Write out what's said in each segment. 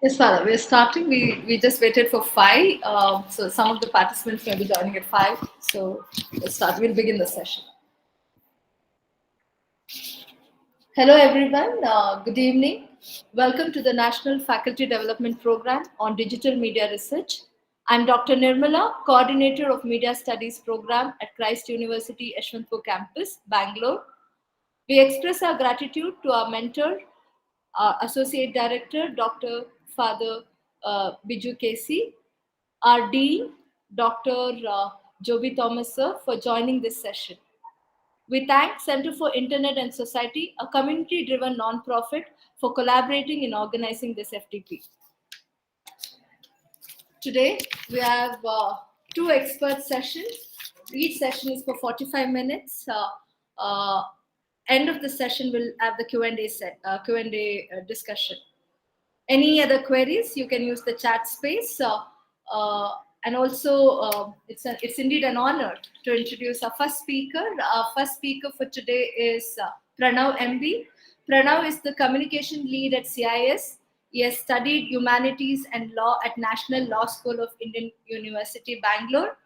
Yes, Father, we're starting. We just waited for five. So some of the participants may be joining at five. So let's start. We'll begin the session. Hello, everyone. Good evening. Welcome to the National Faculty Development Program on Digital Media Research. I'm Dr. Nirmala, Coordinator of Media Studies Program at Christ University, Yeshwanthpur campus, Bangalore. We express our gratitude to our mentor, our Associate Director, Dr. Father Biju Casey, our Dean, Dr. Joby Thomas, sir, for joining this session. We thank Center for Internet and Society, a community-driven non-profit, for collaborating in organizing this FDP. Today, we have two expert sessions. Each session is for 45 minutes. End of the session, we'll have the Q&A discussion. Any other queries, you can use the chat space. And also, it's indeed an honor to introduce our first speaker. Our first speaker for today is Pranav MB. Pranav is the communication lead at CIS. He has studied humanities and law at National Law School of Indian University, Bangalore.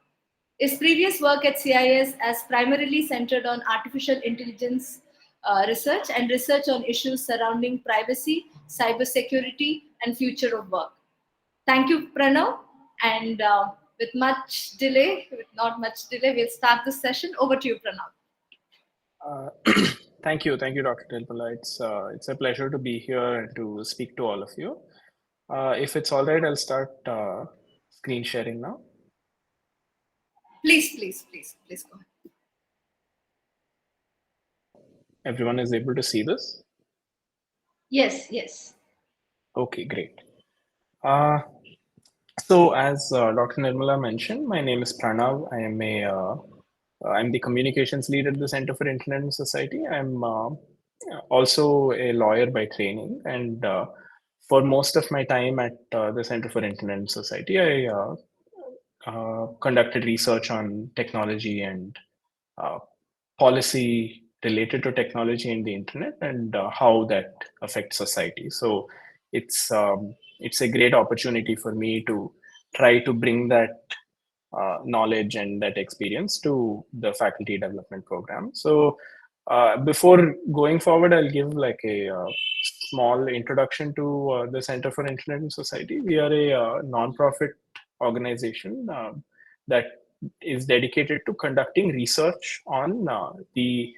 His previous work at CIS has primarily centered on artificial intelligence research and research on issues surrounding privacy, cybersecurity, and future of work. Thank you, Pranav. And with not much delay, we'll start the session. Over to you, Pranav. Thank you, Dr. Nirmala. It's a pleasure to be here and to speak to all of you. If it's all right, I'll start screen sharing now. Please go ahead. Everyone is able to see this? Yes. Okay, great. So as Dr. Nirmala mentioned, my name is Pranav. I'm the communications lead at the Center for Internet and Society. I'm also a lawyer by training, and for most of my time at the Center for Internet and Society, I conducted research on technology and policy related to technology and the internet and how that affects society. So it's a great opportunity for me to try to bring that knowledge and that experience to the faculty development program. So before going forward, I'll give like a small introduction to the Center for Internet and Society. We are a non-profit organization that is dedicated to conducting research on the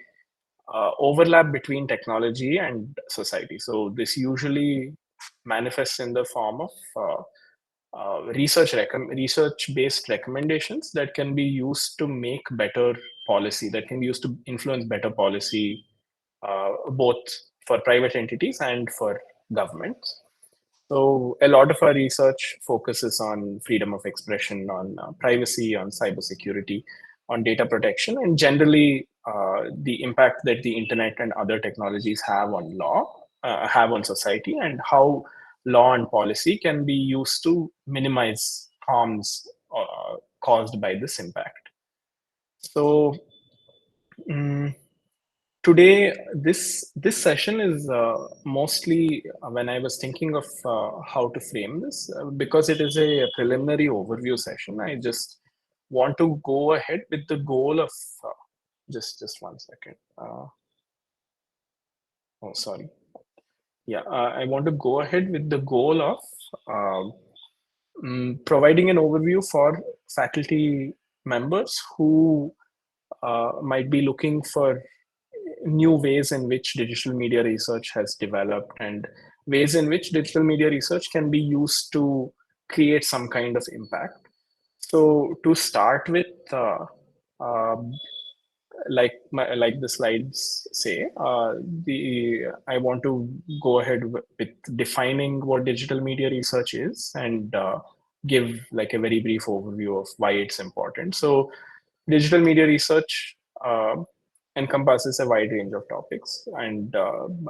overlap between technology and society. So this usually manifests in the form of research-based recommendations that can be used to make better policy, that can be used to influence better policy, both for private entities and for governments. So a lot of our research focuses on freedom of expression, on privacy, on cybersecurity, on data protection, and generally the impact that the internet and other technologies have on have on society, and how law and policy can be used to minimize harms caused by this impact. So today, this session is mostly when I was thinking of how to frame this, because it is a preliminary overview session. I just want to go ahead with the goal of just 1 second. Oh, sorry. Yeah, I want to go ahead with the goal of providing an overview for faculty members who might be looking for new ways in which digital media research has developed and ways in which digital media research can be used to create some kind of impact. So to start with, like the slides say, I want to go ahead with defining what digital media research is and give like a very brief overview of why it's important. So digital media research encompasses a wide range of topics, and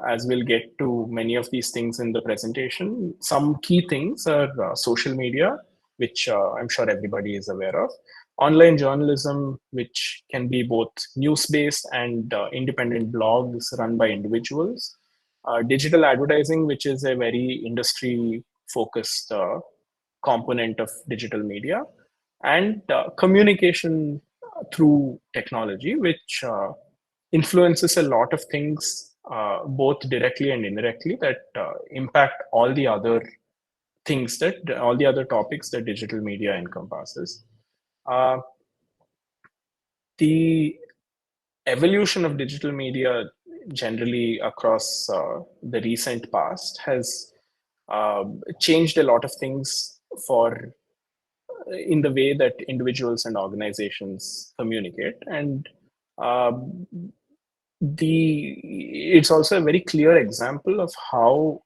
as we'll get to many of these things in the presentation, some key things are social media, which I'm sure everybody is aware of, online journalism, which can be both news-based and independent blogs run by individuals, digital advertising, which is a very industry focused component of digital media, and communication through technology, which influences a lot of things, both directly and indirectly, that impact all the other things, that all the other topics that digital media encompasses. Uh, the evolution of digital media generally across the recent past has changed a lot of things for in the way that individuals and organizations communicate, and um, it's also a very clear example of how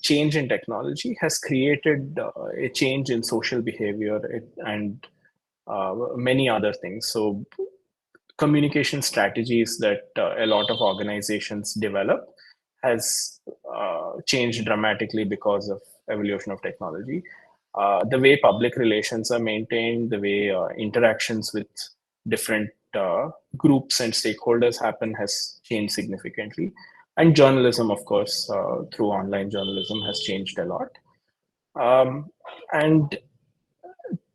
change in technology has created a change in social behavior and many other things. So communication strategies that a lot of organizations develop has changed dramatically because of evolution of technology. The way public relations are maintained, the way interactions with different groups and stakeholders happen has changed significantly. And journalism, of course, through online journalism has changed a lot. And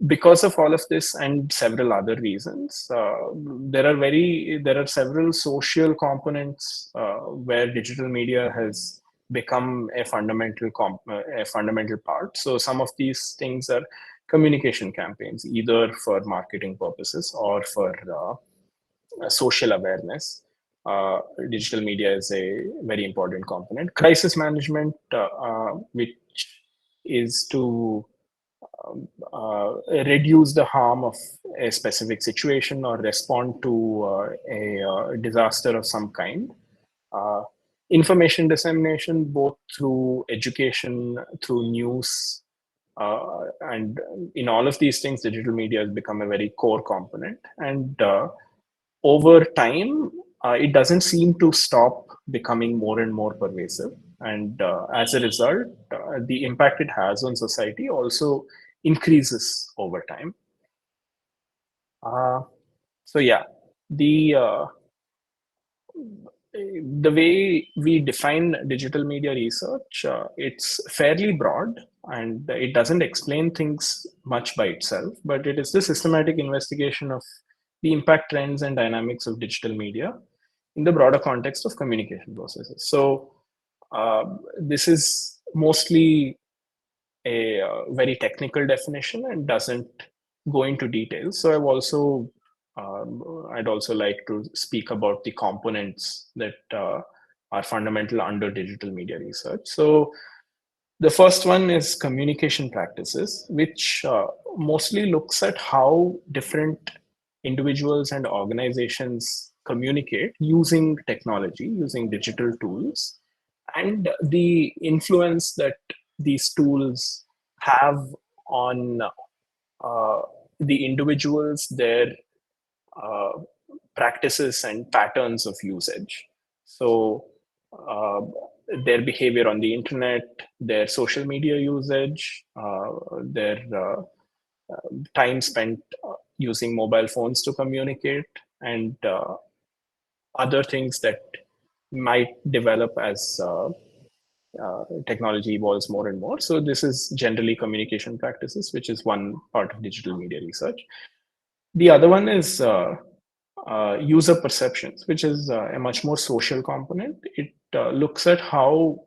because of all of this and several other reasons, there are several social components where digital media has become a fundamental part. So some of these things are communication campaigns, either for marketing purposes or for social awareness. Digital media is a very important component. Crisis management, which is to reduce the harm of a specific situation or respond to a disaster of some kind. Uh, Information dissemination, both through education, through news, and in all of these things, digital media has become a very core component. And over time, it doesn't seem to stop becoming more and more pervasive. And as a result, the impact it has on society also increases over time. Uh, so yeah, the the way we define digital media research, it's fairly broad, and it doesn't explain things much by itself, but it is the systematic investigation of the impact, trends, and dynamics of digital media in the broader context of communication processes. So this is mostly a very technical definition and doesn't go into details. So I'd also like to speak about the components that are fundamental under digital media research. So the first one is communication practices, which mostly looks at how different individuals and organizations communicate using technology, using digital tools, and the influence that these tools have on uh, the individuals, their uh, practices and patterns of usage. So, uh, their behavior on the internet, their social media usage, their time spent using mobile phones to communicate, and other things that might develop as technology evolves more and more. So this is generally communication practices, which is one part of digital media research. The other one is user perceptions, which is a much more social component. It looks at how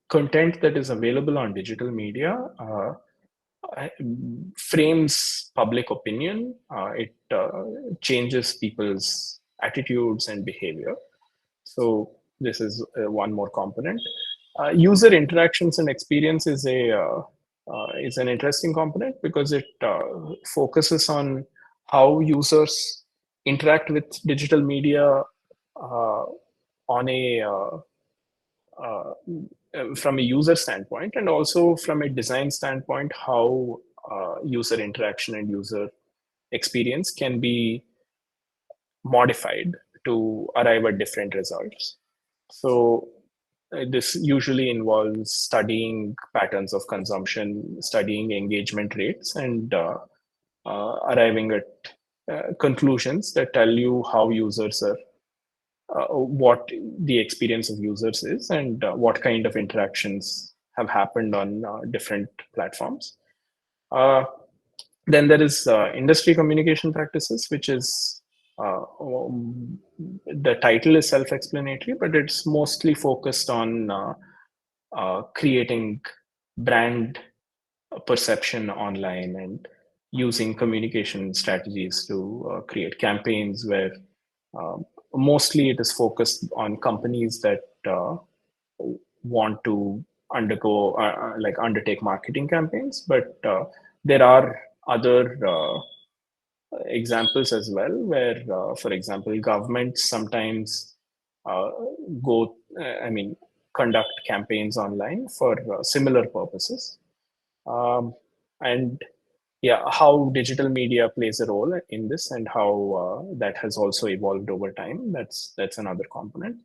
content that is available on digital media frames public opinion. It changes people's attitudes and behavior. So this is one more component. User interactions and experience is an interesting component because it focuses on how users interact with digital media uh, on a uh, from a user standpoint, and also from a design standpoint, how user interaction and user experience can be modified to arrive at different results. So this usually involves studying patterns of consumption, studying engagement rates, and arriving at conclusions that tell you how users are, what the experience of users is, and what kind of interactions have happened on different platforms. Then there is industry communication practices, which is the title is self-explanatory, but it's mostly focused on creating brand perception online and using communication strategies to create campaigns where uh, mostly it is focused on companies that want to undertake marketing campaigns, but there are other examples as well where for example governments sometimes uh, go I mean conduct campaigns online for similar purposes. And yeah, how digital media plays a role in this and how that has also evolved over time, that's another component.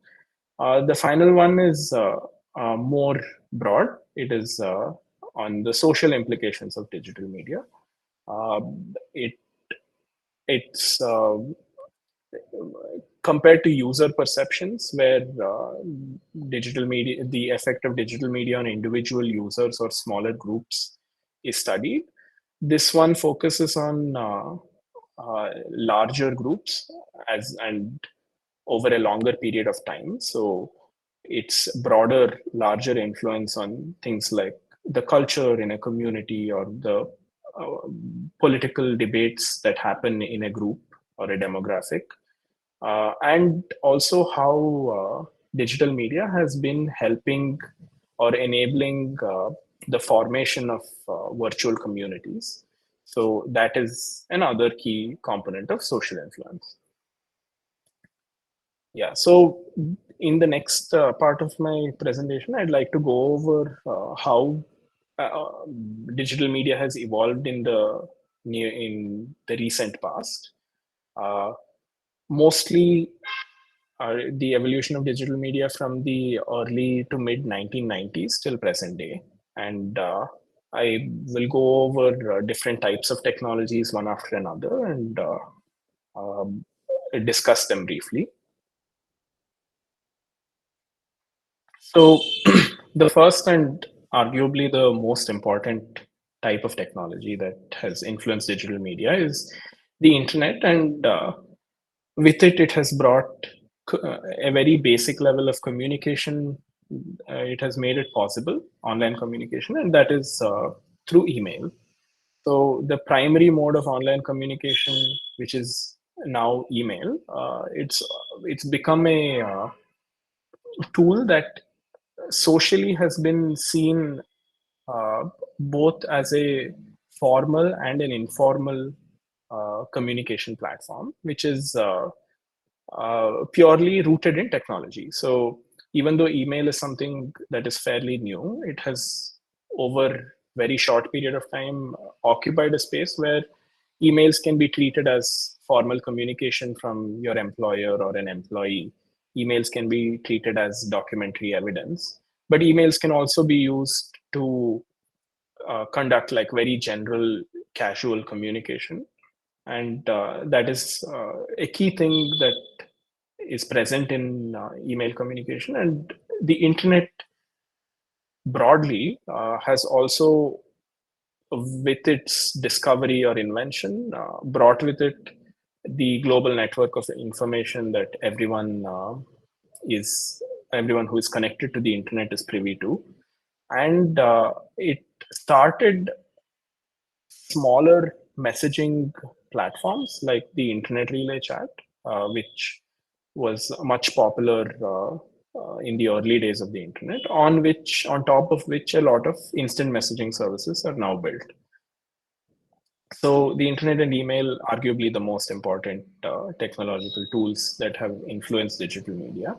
The final one is more broad. It is on the social implications of digital media. uh, it it's compared to user perceptions, where digital media, the effect of digital media on individual users or smaller groups is studied. This one focuses on larger groups as and over a longer period of time. So it's broader, larger influence on things like the culture in a community or the political debates that happen in a group or a demographic, and also how digital media has been helping or enabling the formation of virtual communities. So that is another key component of social influence. Yeah. So in the next part of my presentation, I'd like to go over how digital media has evolved in the recent past. Uh, Mostly the evolution of digital media from the early to mid 1990s till present day. And I will go over different types of technologies one after another and um, discuss them briefly. So, the first and arguably the most important type of technology that has influenced digital media is the internet, and with it, it has brought a very basic level of communication. It has made it possible, online communication, and that is through email. So, the primary mode of online communication, which is now email, it's become a tool that socially has been seen uh, both as a formal and an informal communication platform, which is purely rooted in technology. So even though email is something that is fairly new, it has over very short period of time occupied a space where emails can be treated as formal communication from your employer or an employee. Emails can be treated as documentary evidence, but emails can also be used to conduct like very general casual communication. And that is a key thing that is present in email communication. And the internet broadly has also, with its discovery or invention, brought with it the global network of information that is everyone who is connected to the internet is privy to. And it started smaller messaging platforms like the internet relay chat, which was much popular in the early days of the internet, on top of which a lot of instant messaging services are now built. So the internet and email, arguably the most important technological tools that have influenced digital media,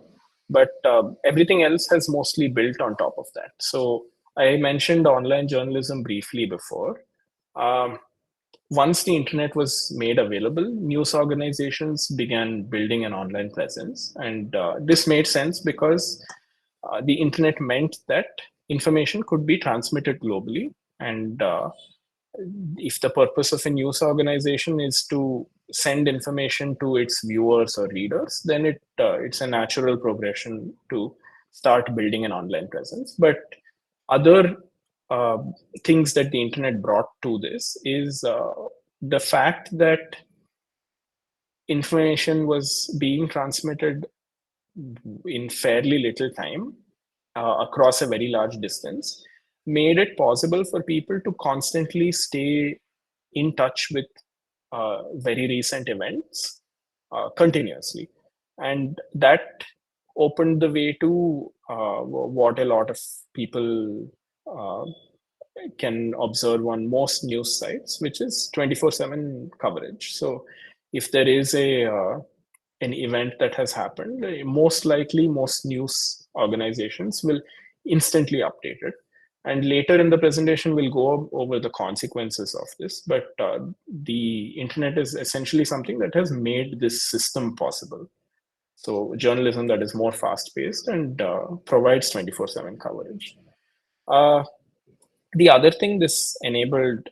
but everything else has mostly built on top of that. So I mentioned online journalism briefly before. Um, Once the internet was made available, news organizations began building an online presence. And this made sense because the internet meant that information could be transmitted globally. And if the purpose of a news organization is to send information to its viewers or readers, then it's a natural progression to start building an online presence. But Other uh, things that the internet brought to this is the fact that information was being transmitted in fairly little time across a very large distance, made it possible for people to constantly stay in touch with very recent events continuously. And that opened the way to what a lot of people uh, can observe on most news sites, which is 24/7 coverage. So if there is an event that has happened, most likely most news organizations will instantly update it. And later in the presentation, we'll go over the consequences of this. But the internet is essentially something that has made this system possible. So journalism that is more fast-paced and provides 24/7 coverage. Uh, the other thing this enabled,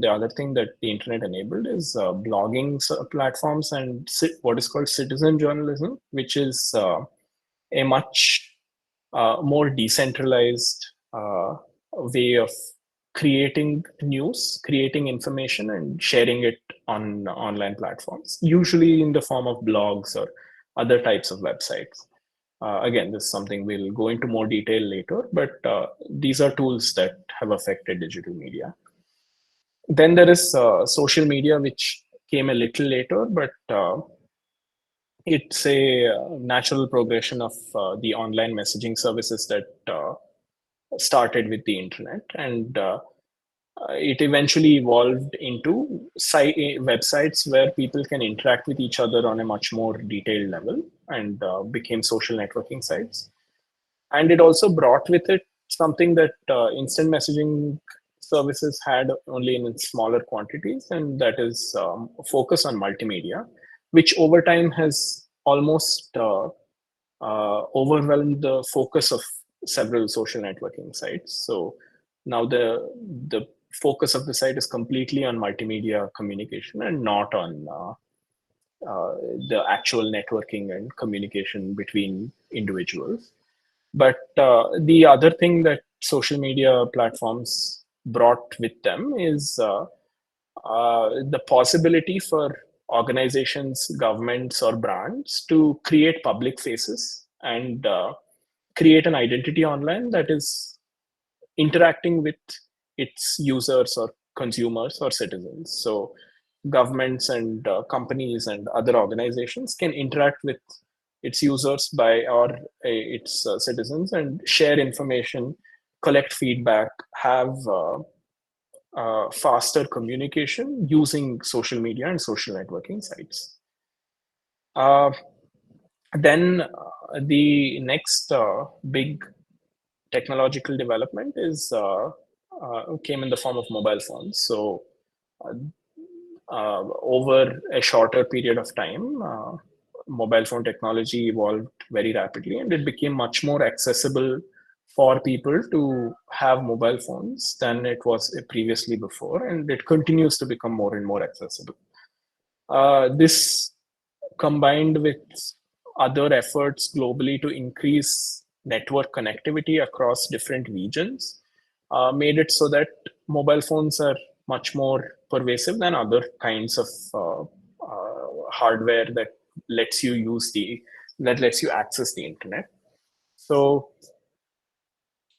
the other thing that the internet enabled is blogging platforms and what is called citizen journalism, which is a much more decentralized way of creating news, creating information, and sharing it on online platforms, usually in the form of blogs or other types of websites. Again, this is something we'll go into more detail later, but these are tools that have affected digital media. Then there is social media, which came a little later, but it's a natural progression of the online messaging services that started with the internet. And it eventually evolved into websites where people can interact with each other on a much more detailed level and became social networking sites. And it also brought with it something that instant messaging services had only in smaller quantities, and that is focus on multimedia, which over time has almost overwhelmed the focus of several social networking sites. So now the focus of the site is completely on multimedia communication and not on the actual networking and communication between individuals. But the other thing that social media platforms brought with them is the possibility for organizations, governments, or brands to create public faces and create an identity online that is interacting with its users or consumers or citizens. So governments and companies and other organizations can interact with its users by or its citizens and share information, collect feedback, have faster communication using social media and social networking sites. Uh, then the next big technological development is came in the form of mobile phones. So over a shorter period of time, mobile phone technology evolved very rapidly, and it became much more accessible for people to have mobile phones than it was previously before, and it continues to become more and more accessible. This combined with other efforts globally to increase network connectivity across different regions made it so that mobile phones are much more pervasive than other kinds of hardware that lets you lets you access the internet. So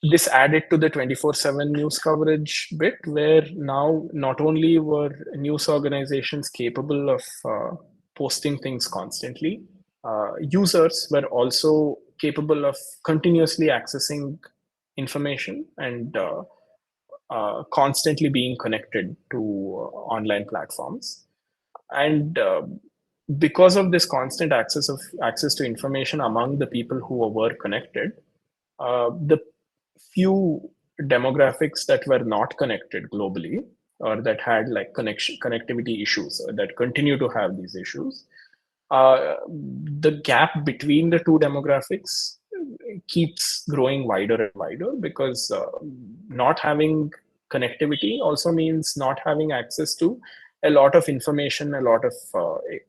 this added to the 24/7 news coverage bit, where now not only were news organizations capable of posting things constantly, users were also capable of continuously accessing information and constantly being connected to online platforms. And because of this constant access to information among the people who were connected, the few demographics that were not connected globally or that had like connectivity issues or that continue to have these issues, the gap between the two demographics keeps growing wider and wider because not having connectivity also means not having access to a lot of information, a lot of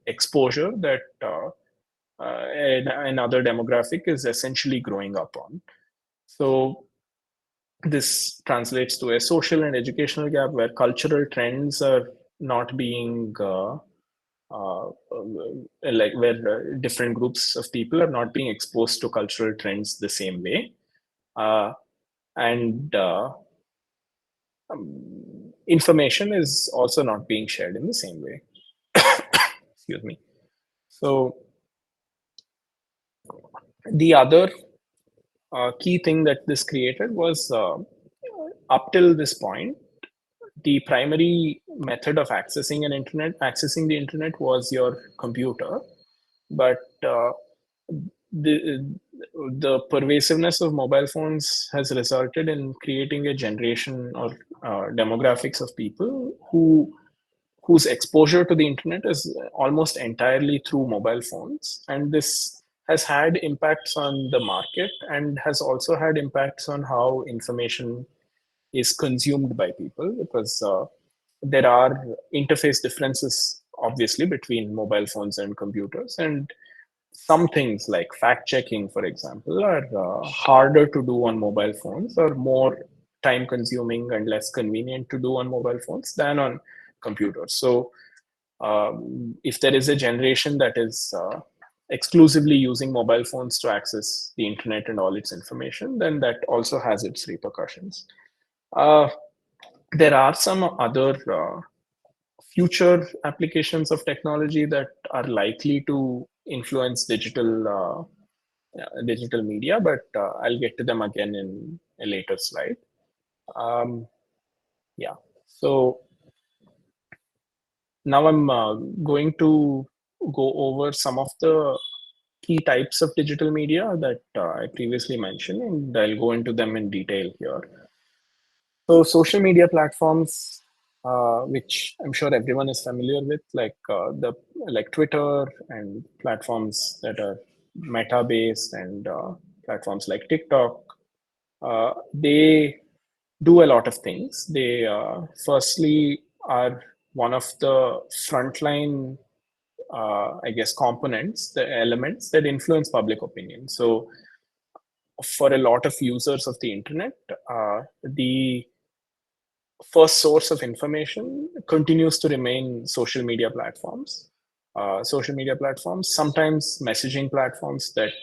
exposure that another demographic is essentially growing up on. So this translates to a social and educational gap where cultural trends are not being like where different groups of people are not being exposed to cultural trends the same way, and information is also not being shared in the same way. Excuse me. So the other key thing that this created was, up till this point, the primary method of accessing the internet was your computer. But the the pervasiveness of mobile phones has resulted in creating a generation or demographics of people whose exposure to the internet is almost entirely through mobile phones, and this has had impacts on the market and has also had impacts on how information is consumed by people, because there are interface differences obviously between mobile phones and computers, and some things like fact checking, for example, are harder to do on mobile phones, or more time consuming and less convenient to do on mobile phones than on computers. So if there is a generation that is exclusively using mobile phones to access the internet and all its information, then that also has its repercussions. uh, there are some other future applications of technology that are likely to influence digital media, but I'll get to them again in a later slide. Um, yeah. So now I'm going to go over some of the key types of digital media that I previously mentioned, and I'll go into them in detail here. So social media platforms, which I'm sure everyone is familiar with, like Twitter and platforms that are meta based, and platforms like TikTok, they do a lot of things. They firstly are one of the frontline, I guess, components, the elements that influence public opinion. So for a lot of users of the internet, the first source of information continues to remain social media platforms. Sometimes messaging platforms that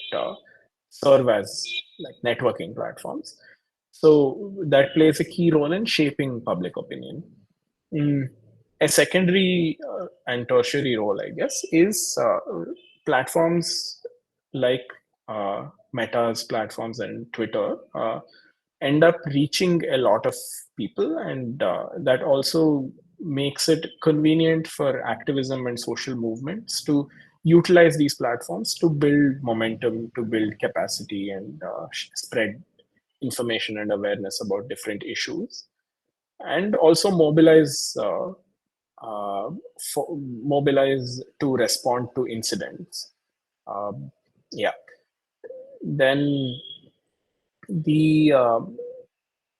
serve as like networking platforms. So that plays a key role in shaping public opinion. Mm, a secondary and tertiary role, I guess, is platforms like Meta's platforms and Twitter end up reaching a lot of people, and that also makes it convenient for activism and social movements to utilize these platforms to build momentum, to build capacity, and spread information and awareness about different issues, and also mobilize to respond to incidents. Um, yeah. Then the uh,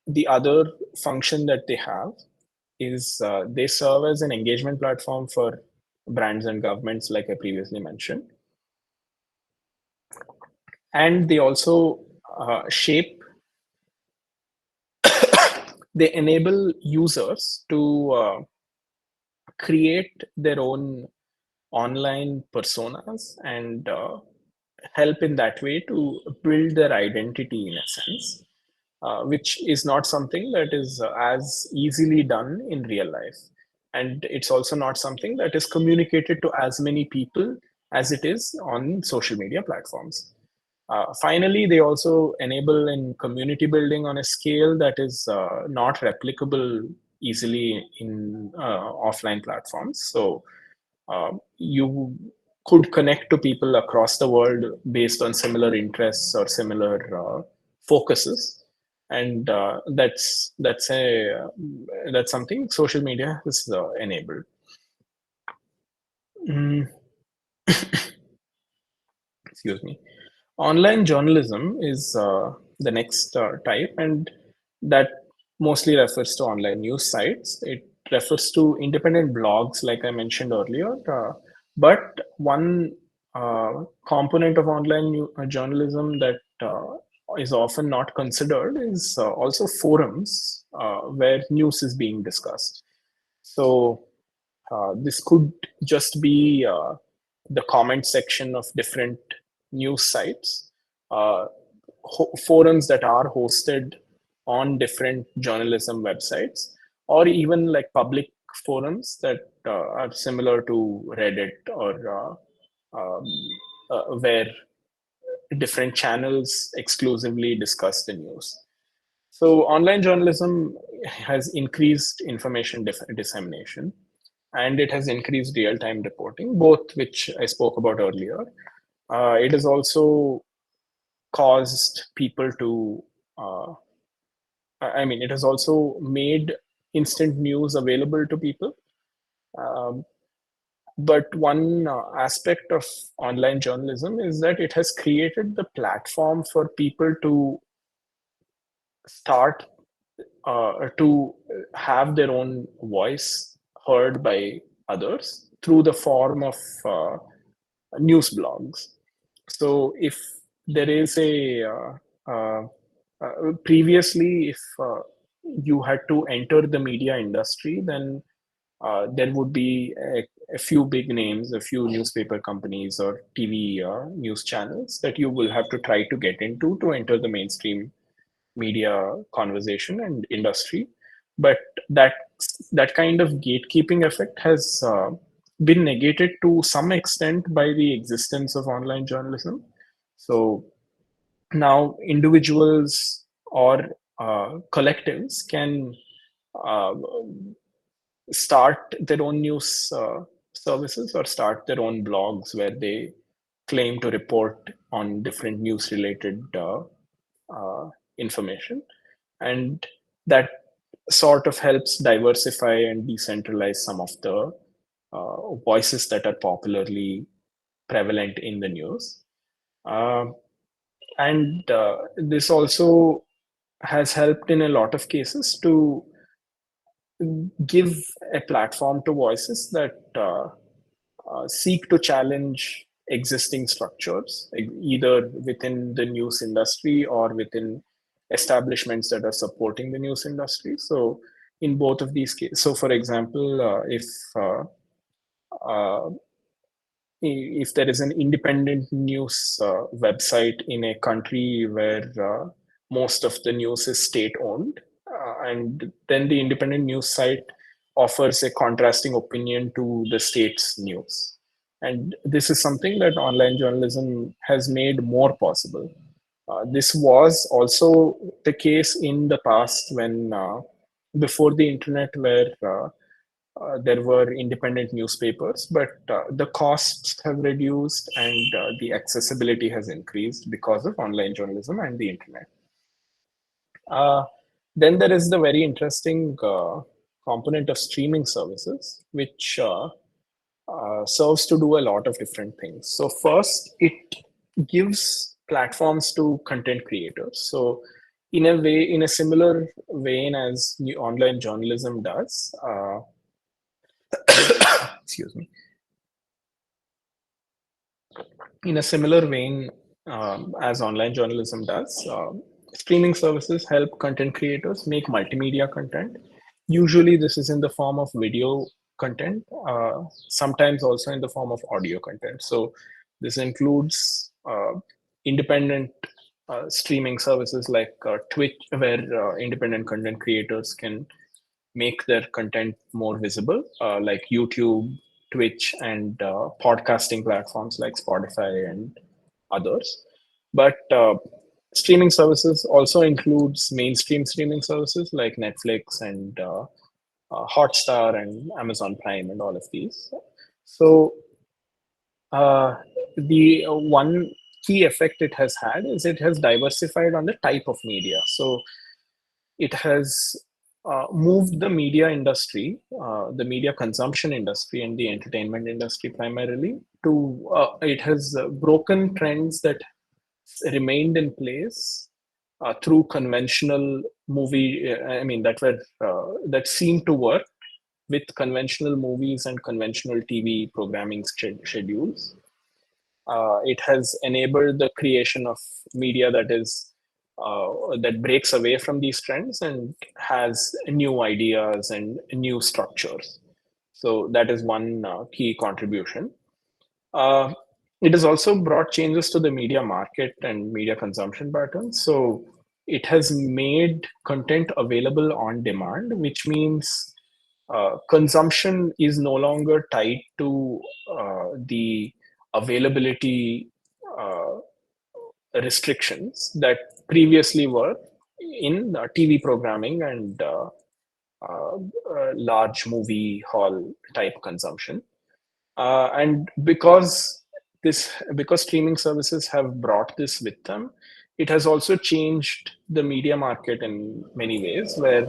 the other function that they have is they serve as an engagement platform for brands and governments, like I previously mentioned, and they also shape. They enable users to create their own online personas and help in that way to build their identity in a sense, which is not something that is as easily done in real life. And it's also not something that is communicated to as many people as it is on social media platforms. Finally, they also enable in community building on a scale that is not replicable easily in offline platforms. So you could connect to people across the world based on similar interests or similar focuses, and that's something social media has enabled. Mm, excuse me. Online journalism is the next type, and that mostly refers to online news sites. It refers to independent blogs, like I mentioned earlier. But one component of online journalism that is often not considered is also forums where news is being discussed. So this could just be the comment section of different news sites, uh, forums that are hosted on different journalism websites, or even like public forums that are similar to Reddit or um, where different channels exclusively discuss the news. So online journalism has increased information dissemination, and it has increased real-time reporting, both which I spoke about earlier. It has also caused people to, it has also made instant news available to people. Um, but one aspect of online journalism is that it has created the platform for people to start to have their own voice heard by others through the form of news blogs. So if there is previously, if you had to enter the media industry, then there would be a few big names, a few newspaper companies or TV news channels that you will have to try to get into to enter the mainstream media conversation and industry. But that that kind of gatekeeping effect has been negated to some extent by the existence of online journalism. So now individuals or collectives can uh, start their own news services or start their own blogs where they claim to report on different news related uh, information, and that sort of helps diversify and decentralize some of the voices that are popularly prevalent in the news. And this also has helped in a lot of cases to give a platform to voices that seek to challenge existing structures, either within the news industry or within establishments that are supporting the news industry. So, in both of these cases, so for example, uh, if there is an independent news website in a country where most of the news is state owned, and then the independent news site offers a contrasting opinion to the state's news. And this is something that online journalism has made more possible. This was also the case in the past when, before the internet, where there were independent newspapers, but the costs have reduced and the accessibility has increased because of online journalism and the internet. Uh, then there is the very interesting component of streaming services, which serves to do a lot of different things. So, first, it gives platforms to content creators. So, in a way, in a similar vein as the online journalism does, excuse me, in a similar vein as online journalism does, streaming services help content creators make multimedia content. Usually, this is in the form of video content, sometimes also in the form of audio content. So, this includes independent streaming services like Twitch, where independent content creators can make their content more visible, like YouTube, Twitch, and podcasting platforms like Spotify and others. But streaming services also includes mainstream streaming services like Netflix and Hotstar and Amazon Prime and all of these. So uh, the one key effect it has had is it has diversified on the type of media. So it has moved the media industry, the media consumption industry, and the entertainment industry primarily to, it has broken trends that remained in place through conventional movie, that seemed to work with conventional movies and conventional TV programming schedules. It has enabled the creation of media that is that breaks away from these trends and has new ideas and new structures. So that is one key contribution. Uh, it has also brought changes to the media market and media consumption patterns. So it has made content available on demand, which means consumption is no longer tied to the availability uh, restrictions that previously were in TV programming and large movie hall type consumption. And because streaming services have brought this with them, it has also changed the media market in many ways, where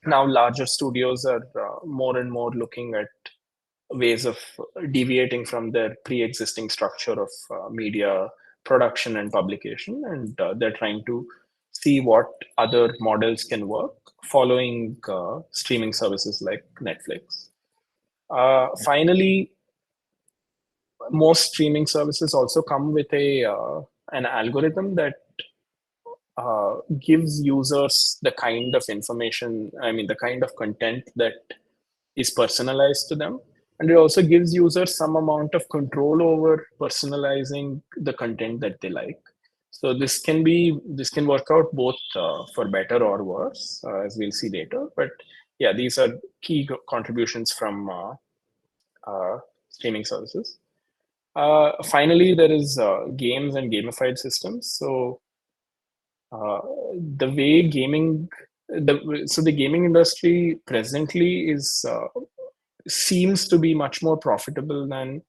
now larger studios are more and more looking at ways of deviating from their pre-existing structure of media production and publication, and they're trying to see what other models can work following streaming services like Netflix. Finally, most streaming services also come with a an algorithm that gives users the kind of information, I mean, the kind of content that is personalized to them. And it also gives users some amount of control over personalizing the content that they like. So this can work out both for better or worse, as we'll see later. But yeah, these are key contributions from streaming services. Finally, there is games and gamified systems. So uh, the way the gaming industry presently is seems to be much more profitable than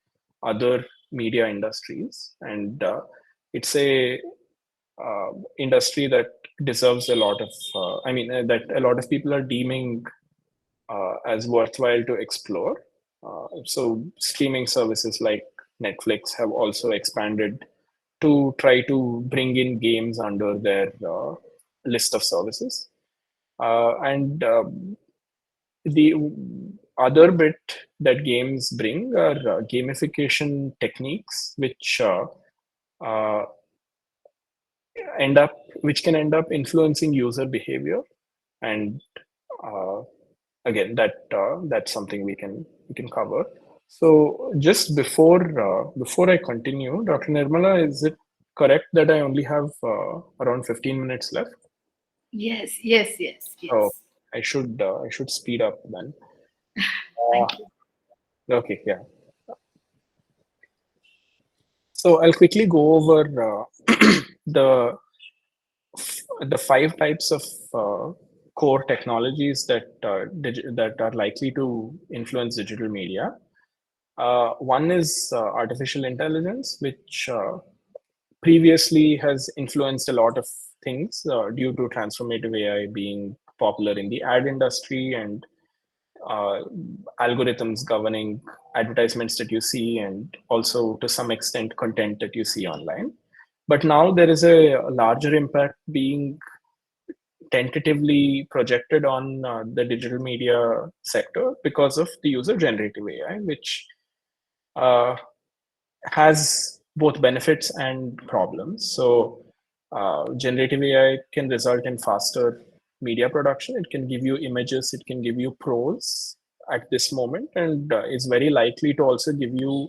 other media industries, and it's a industry that deserves a lot of that a lot of people are deeming as worthwhile to explore. So streaming services like Netflix have also expanded to try to bring in games under their list of services. And the other bit that games bring are gamification techniques, uh, which can end up influencing user behavior, and uh, again, that's something we can cover. So just before I continue, Dr. Nirmala, is it correct that I only have around 15 minutes left? Yes, yes, yes, Oh, yes. I should speed up then. Uh, Thank you. okay, yeah. So I'll quickly go over the the five types of core technologies that are likely to influence digital media. One is artificial intelligence, which previously has influenced a lot of things due to transformative AI being popular in the ad industry, and uh, algorithms governing advertisements that you see, and also to some extent content that you see online. But now there is a larger impact being tentatively projected on the digital media sector because of the use of generative AI, which uh, has both benefits and problems. So, generative AI can result in faster media production. It can give you images, it can give you prose at this moment, and is very likely to also give you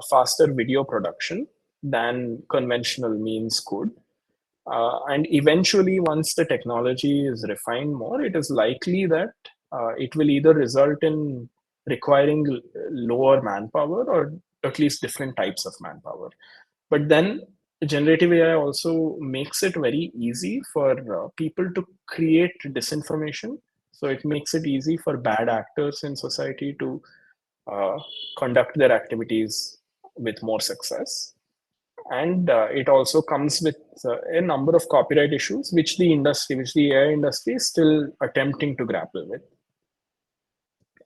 faster video production than conventional means could. And eventually, once the technology is refined more, it is likely that it will either result in requiring lower manpower, or at least different types of manpower. But then generative AI also makes it very easy for people to create disinformation. So it makes it easy for bad actors in society to uh, conduct their activities with more success. And it also comes with a number of copyright issues, which the AI industry is still attempting to grapple with.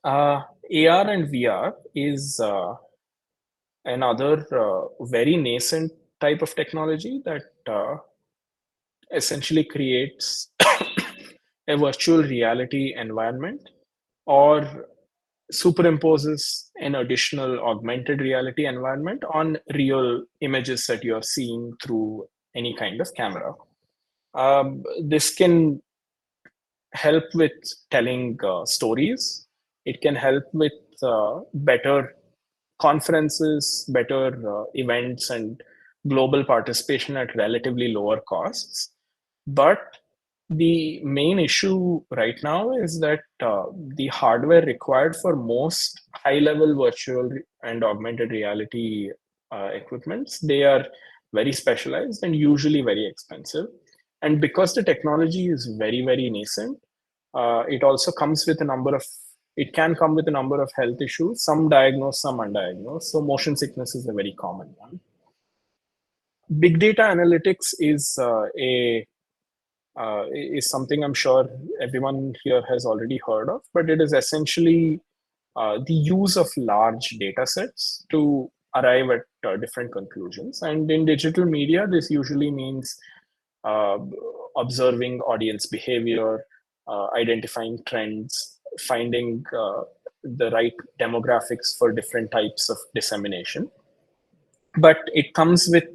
AR and VR is another very nascent type of technology that essentially creates a virtual reality environment, or superimposes an additional augmented reality environment on real images that you're seeing through any kind of camera. This can help with telling stories. It can help with better conferences, better events, and global participation at relatively lower costs. But the main issue right now is that the hardware required for most high-level virtual and augmented reality equipments, they are very specialized and usually very expensive. And because the technology is very, very nascent, it also comes with a number of it can come with a number of health issues, some diagnosed, some undiagnosed. So motion sickness is a very common one. Big data analytics is something I'm sure everyone here has already heard of, but it is essentially the use of large data sets to arrive at different conclusions. And in digital media, this usually means uh, observing audience behavior, identifying trends, finding the right demographics for different types of dissemination. But it comes with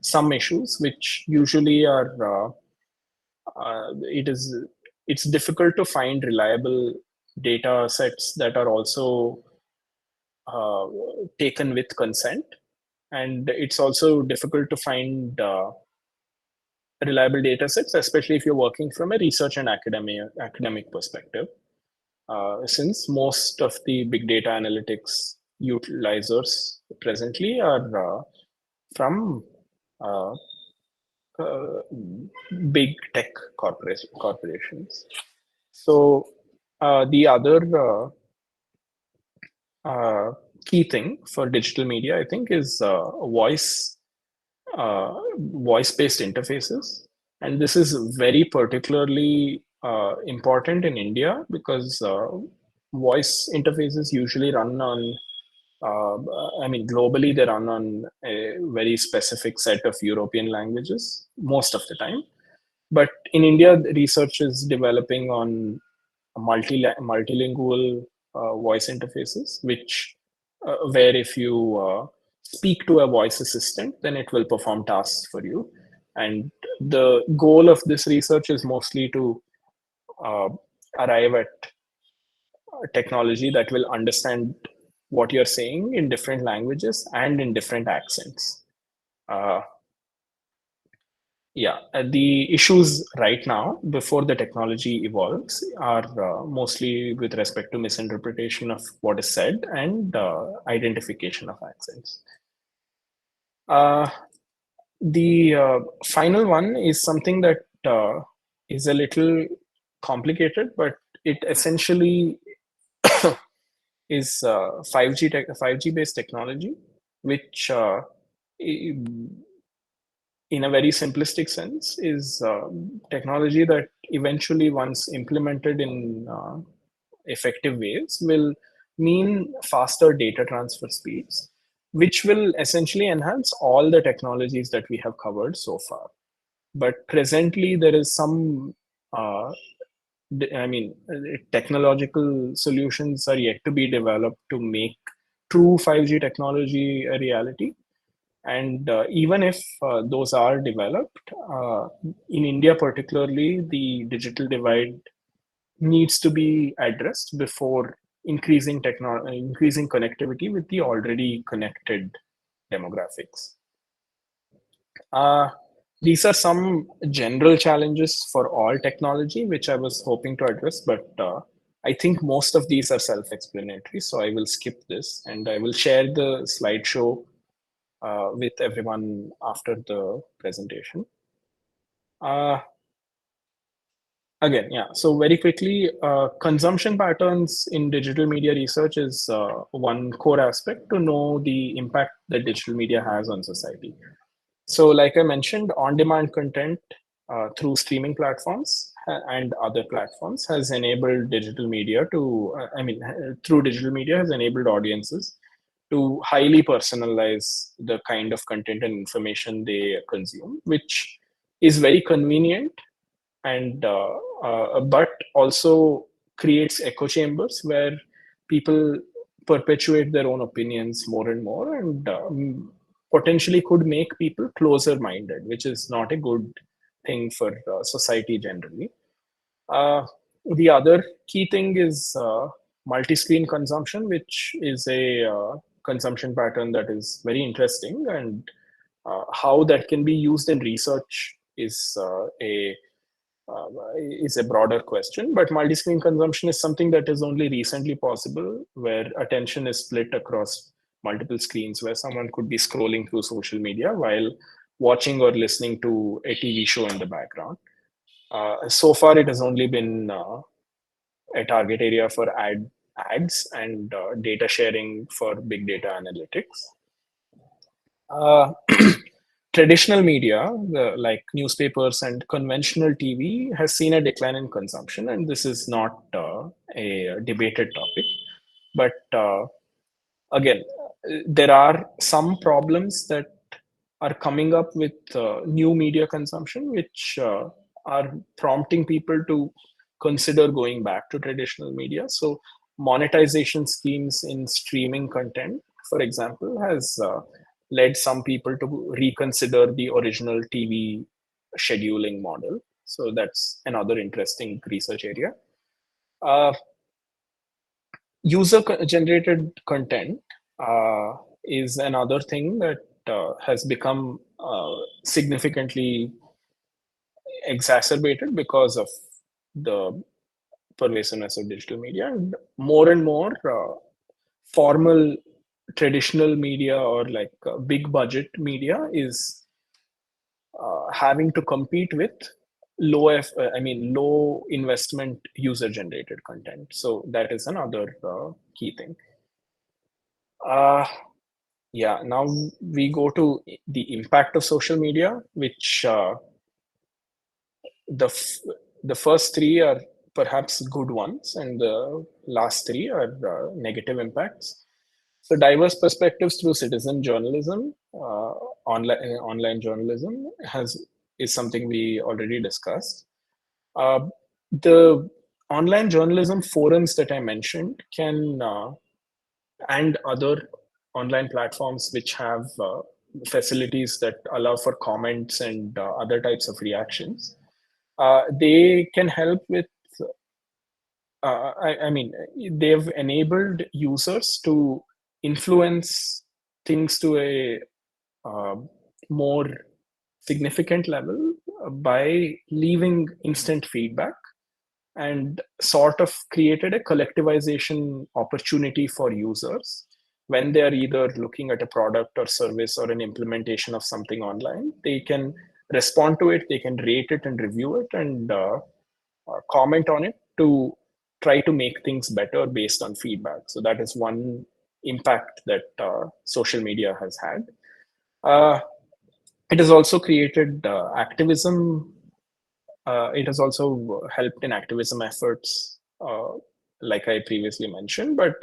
some issues, which usually are it is it's difficult to find reliable data sets that are also uh, taken with consent, and it's also difficult to find reliable data sets, especially if you're working from a research and academic perspective, since most of the big data analytics utilizers presently are from uh, uh, big tech corporations. So the other uh, key thing for digital media, I think, is voice-based interfaces, and this is very particularly important in India because voice interfaces usually run on. Globally, they run on a very specific set of European languages most of the time. But in India, the research is developing on multilingual voice interfaces, which where if you speak to a voice assistant, then it will perform tasks for you. And the goal of this research is mostly to uh, arrive at technology that will understand what you're saying in different languages and in different accents. Uh, Yeah, the issues right now, before the technology evolves, are mostly with respect to misinterpretation of what is said and identification of accents. Uh, the final one is something that is a little complicated, but it essentially is 5G based technology, which in a very simplistic sense, is technology that eventually, once implemented in effective ways, will mean faster data transfer speeds, which will essentially enhance all the technologies that we have covered so far. But presently, there is some, technological solutions are yet to be developed to make true 5G technology a reality. And even if those are developed, in India particularly, the digital divide needs to be addressed before increasing connectivity with the already connected demographics. Uh, these are some general challenges for all technology, which I was hoping to address, but I think most of these are self-explanatory, so I will skip this and I will share the slideshow with everyone after the presentation. Uh, Again, yeah. So very quickly, consumption patterns in digital media research is one core aspect to know the impact that digital media has on society. So, like I mentioned, on-demand content through streaming platforms and other platforms has enabled digital media to, through digital media has enabled audiences to highly personalize the kind of content and information they consume, which is very convenient and but also creates echo chambers where people perpetuate their own opinions more and more, and potentially could make people closer minded, which is not a good thing for society generally. Uh, the other key thing is multi-screen consumption, which is a consumption pattern that is very interesting, and how that can be used in research uh, is a broader question. But multi-screen consumption is something that is only recently possible, where attention is split across multiple screens, where someone could be scrolling through social media while watching or listening to a TV show in the background. So far, it has only been a target area for ads and data sharing for big data analytics. Uh, Traditional media, like newspapers and conventional TV, has seen a decline in consumption, and this is not a debated topic. But again, there are some problems that are coming up with new media consumption, which are prompting people to consider going back to traditional media. So, monetization schemes in streaming content, for example, has led some people to reconsider the original TV scheduling model. So, that's another interesting research area. Uh, User generated content is another thing that has become significantly exacerbated because of the pervasiveness of digital media, and more formal traditional media, or like big budget media, is having to compete with low investment user generated content. So that is another key thing. uh, Yeah, now we go to the impact of social media, which the f- the first three are perhaps good ones, and the last three are negative impacts. So, diverse perspectives through citizen journalism, online journalism, has is something we already discussed. Uh, the online journalism forums that I mentioned can and other online platforms which have facilities that allow for comments and other types of reactions, they can help with I mean, they've enabled users to influence things to a uh, more significant level by leaving instant feedback, and sort of created a collectivization opportunity for users when they are either looking at a product or service or an implementation of something online. They can respond to it, they can rate it and review it, and comment on it to try to make things better based on feedback. So that is one impact that social media has had. Uh, it has also created activism. It has also helped in activism efforts, like I previously mentioned, but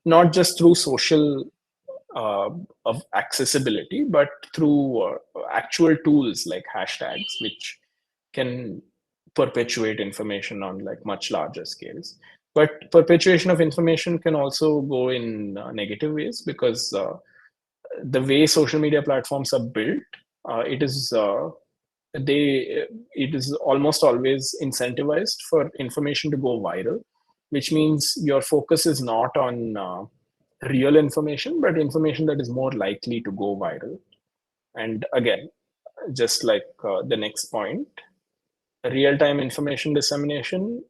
not just through social uh, of accessibility, but through actual tools like hashtags, which can perpetuate information on like much larger scales. But perpetuation of information can also go in negative ways, because the way social media platforms are built, it is they it is almost always incentivized for information to go viral, which means your focus is not on real information, but information that is more likely to go viral. And again, just like the next point, real-time information dissemination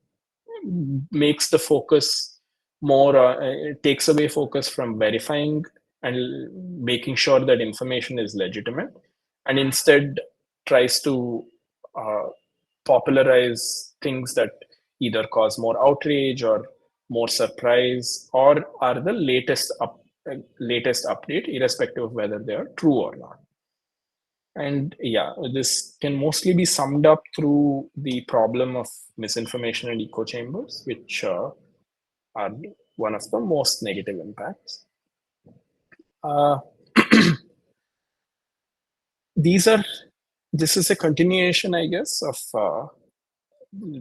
makes the focus more it takes away focus from verifying and making sure that information is legitimate, and instead tries to uh, popularize things that either cause more outrage or more surprise, or are the latest update, irrespective of whether they are true or not. And yeah, this can mostly be summed up through the problem of misinformation and echo chambers, which are one of the most negative impacts. Uh, these are this is a continuation, I guess, of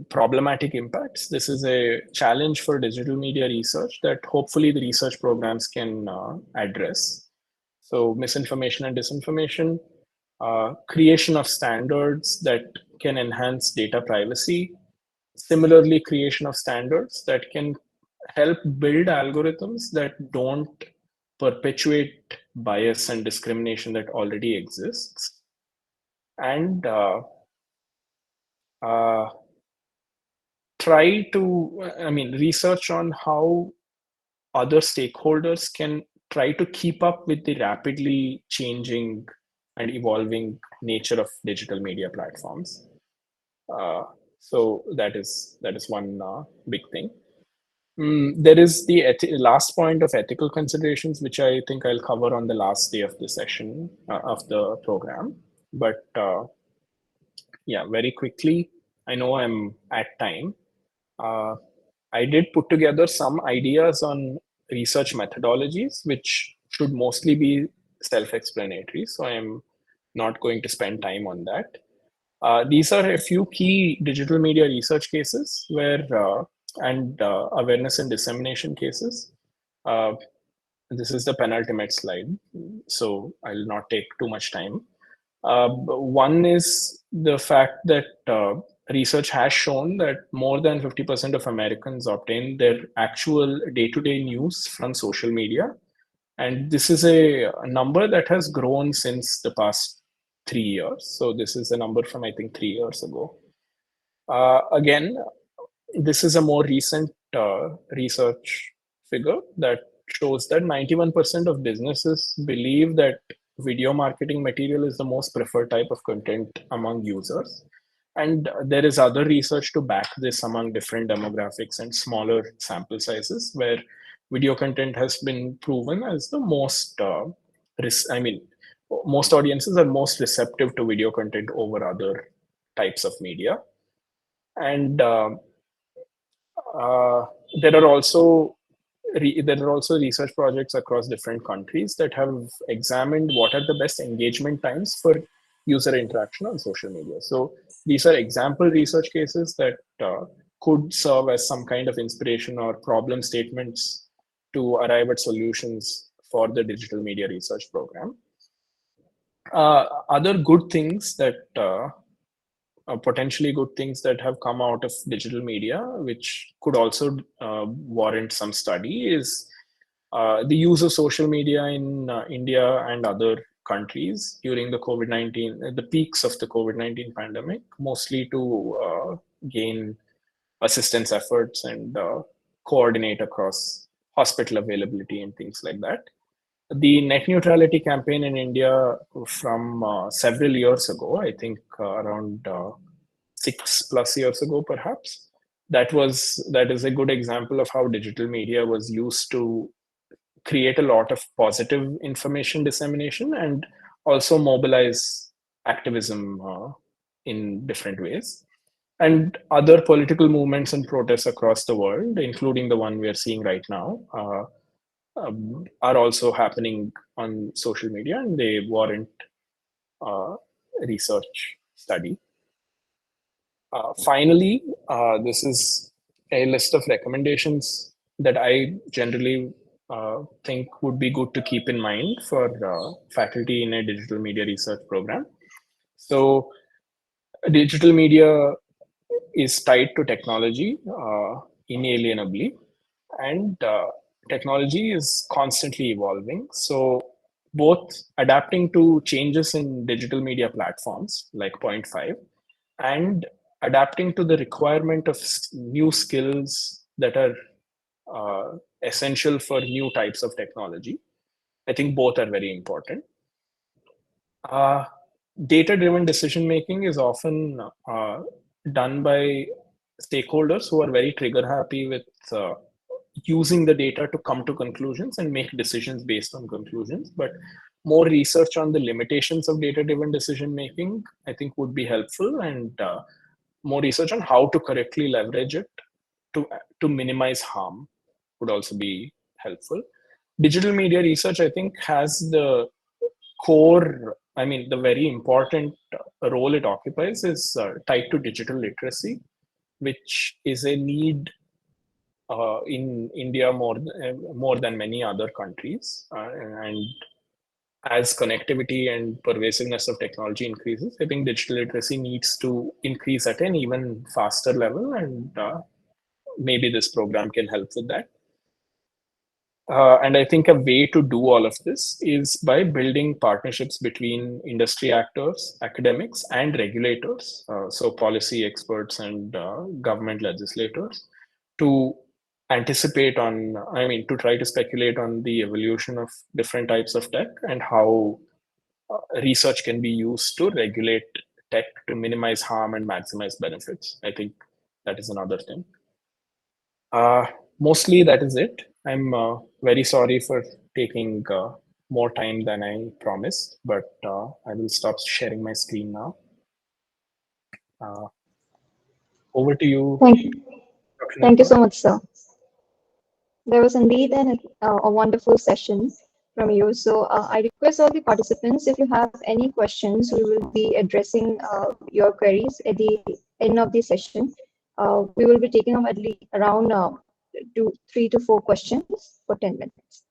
problematic impacts. This is a challenge for digital media research that hopefully the research programs can address. So misinformation and disinformation, creation of standards that can enhance data privacy, similarly creation of standards that can help build algorithms that don't perpetuate bias and discrimination that already exists, and uh, try to, I mean, research on how other stakeholders can try to keep up with the rapidly changing and evolving nature of digital media platforms. Uh, so that is one big thing. There is the last point of ethical considerations, which I think I'll cover on the last day of the session of the program. But yeah, very quickly, I know I'm at time. Uh, I did put together some ideas on research methodologies, which should mostly be self-explanatory. So I am not going to spend time on that. These are a few key digital media research cases where and awareness and dissemination cases. Uh, this is the penultimate slide, so I'll not take too much time. One is the fact that research has shown that more than 50% of Americans obtain their actual day-to-day news from social media. And this is a number that has grown since the past 3 years. So this is a number from, I think, 3 years ago. Again, this is a more recent research figure that shows that 91% of businesses believe that video marketing material is the most preferred type of content among users. And there is other research to back this among different demographics and smaller sample sizes, where video content has been proven as the most, I mean, most audiences are most receptive to video content over other types of media. And uh, there are also there are also research projects across different countries that have examined what are the best engagement times for user interaction on social media. So these are example research cases that could serve as some kind of inspiration or problem statements to arrive at solutions for the digital media research program. Other good things that potentially good things that have come out of digital media, which could also warrant some study, is the use of social media in India and other countries during the COVID-19, the peaks of the COVID-19 pandemic, mostly to gain assistance efforts and coordinate across hospital availability and things like that. The net neutrality campaign in India from several years ago, I think around 6+ years ago, perhaps, that is a good example of how digital media was used to create a lot of positive information dissemination and also mobilize activism in different ways. And other political movements and protests across the world, including the one we are seeing right now, are also happening on social media, and they warrant research study. Finally, this is a list of recommendations that I generally think would be good to keep in mind for faculty in a digital media research program. So, digital media is tied to technology inalienably, and technology is constantly evolving. So, both adapting to changes in digital media platforms like point 5 and adapting to the requirement of new skills that are essential for new types of technology. I think both are very important. Uh, Data-driven decision making is often done by stakeholders who are very trigger happy with using the data to come to conclusions and make decisions based on conclusions. But more research on the limitations of data-driven decision making, I think, would be helpful, and more research on how to correctly leverage it to minimize harm would also be helpful. Digital media research, I think, has the core, I mean, the very important role it occupies is tied to digital literacy, which is a need in India more than many other countries. And as connectivity and pervasiveness of technology increases, I think digital literacy needs to increase at an even faster level, and maybe this program can help with that. And I think a way to do all of this is by building partnerships between industry actors, academics, and regulators, so policy experts and government legislators, to anticipate on, I mean, to try to speculate on the evolution of different types of tech and how research can be used to regulate tech to minimize harm and maximize benefits. I think that is another thing. Mostly that is it. I'm very sorry for taking more time than I promised, but I will stop sharing my screen now. Over to you, Thank, Dr. thank you Nirmal. so much, sir. There was indeed a wonderful session from you. So I request all the participants, if you have any questions, we will be addressing your queries at the end of the session. We will be taking up at least around 3 to 4 questions for 10 minutes.